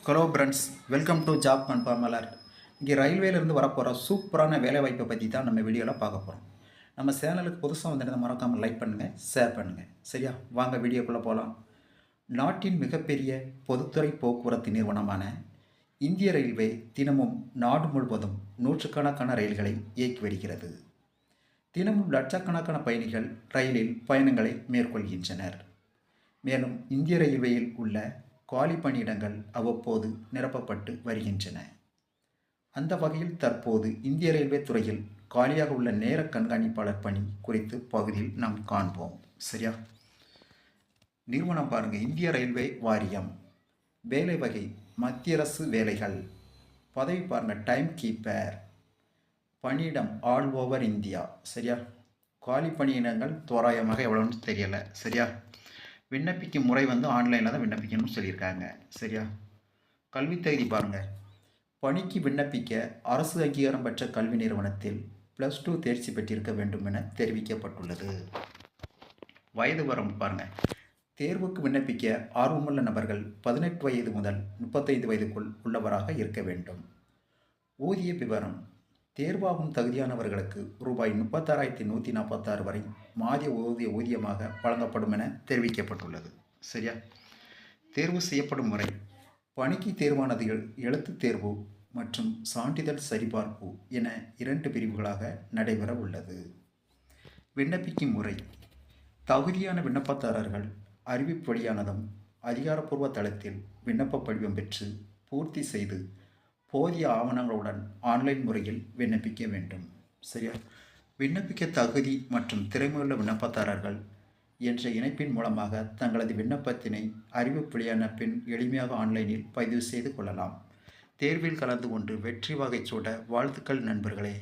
Hello friends, welcome to job கன்ஃபார்மலர். இங்கே ரயில்வேலேருந்து வரப்போகிற சூப்பரான வேலைவாய்ப்பை பற்றி தான் நம்ம வீடியோவில் பார்க்க போகிறோம். நம்ம சேனலுக்கு புதுசாக வந்துட்டு மறக்காமல் லைக் பண்ணுங்கள், ஷேர் பண்ணுங்கள். சரியா, வாங்க வீடியோக்குள்ளே போகலாம். நாட்டின் மிகப்பெரிய பொதுத்துறை போக்குவரத்து நிறுவனமான இந்திய ரயில்வே தினமும் நாடு முழுவதும் நூற்றுக்கணக்கான ரயில்களை இயக்கி வருகிறது. தினமும் லட்சக்கணக்கான பயணிகள் ரயிலில் பயணங்களை மேற்கொள்கின்றனர். மேலும் இந்திய ரயில்வேயில் உள்ள காலி பணியிடங்கள் அவ்வப்போது நிரப்பப்பட்டு வருகின்றன. அந்த வகையில் தற்போது இந்திய ரயில்வே துறையில் காலியாக உள்ள நேர கண்காணிப்பாளர் பணி குறித்து பகுதியில் நாம் காண்போம். சரியா, நிறுவனம் பாருங்க, இந்திய ரயில்வே வாரியம். வேலை வகை மத்திய அரசு வேலைகள். பதவி பாருங்க, டைம் கீப்பர். பணியிடம் ஆல் ஓவர் இந்தியா. சரியா, காலி பணியிடங்கள் தோராயமாக எவ்வளோன்னு தெரியலை. சரியா, விண்ணப்பிக்கும் முறை ஆன்லைனில் தான் விண்ணப்பிக்கணும்னு சொல்லியிருக்காங்க. சரியா, கல்வி தகுதி பாருங்கள், பணிக்கு விண்ணப்பிக்க அரசு அங்கீகாரம் பெற்ற கல்வி நிறுவனத்தில் +2 தேர்ச்சி பெற்றிருக்க வேண்டும் என தெரிவிக்கப்பட்டுள்ளது. வயது வரம்பு பாருங்கள், தேர்வுக்கு விண்ணப்பிக்க ஆர்வமுள்ள நபர்கள் 18 வயது முதல் 35 வயதுக்குள் உள்ளவராக இருக்க வேண்டும். ஊதிய விவரம், தேர்வாகும் தகுதியானவர்களுக்கு ரூபாய் 36,146 வரை மாத ஊதியமாக வழங்கப்படும் என தெரிவிக்கப்பட்டுள்ளது. சரியா, தேர்வு செய்யப்படும் முறை, பணிக்கு தேர்வானது எழுத்து தேர்வு மற்றும் சான்றிதழ் சரிபார்ப்பு என 2 பிரிவுகளாக நடைபெற உள்ளது. விண்ணப்பிக்கும் முறை, தகுதியான விண்ணப்பதாரர்கள் அறிவிப்பு வெளியானதும் அதிகாரப்பூர்வ தளத்தில் விண்ணப்ப படிவம் பெற்று பூர்த்தி செய்து போதிய ஆவணங்களுடன் ஆன்லைன் முறையில் விண்ணப்பிக்க வேண்டும். சரியா, விண்ணப்பிக்க தகுதி மற்றும் திறமையுள்ள விண்ணப்பதாரர்கள் என்ற இணைப்பின் மூலமாக தங்களது விண்ணப்பத்தினை அறிவிப்பு வெளியான பின் எளிமையாக ஆன்லைனில் பதிவு செய்து கொள்ளலாம். தேர்வில் கலந்து கொண்டு வெற்றி வகை சூட வாழ்த்துக்கள் நண்பர்களே.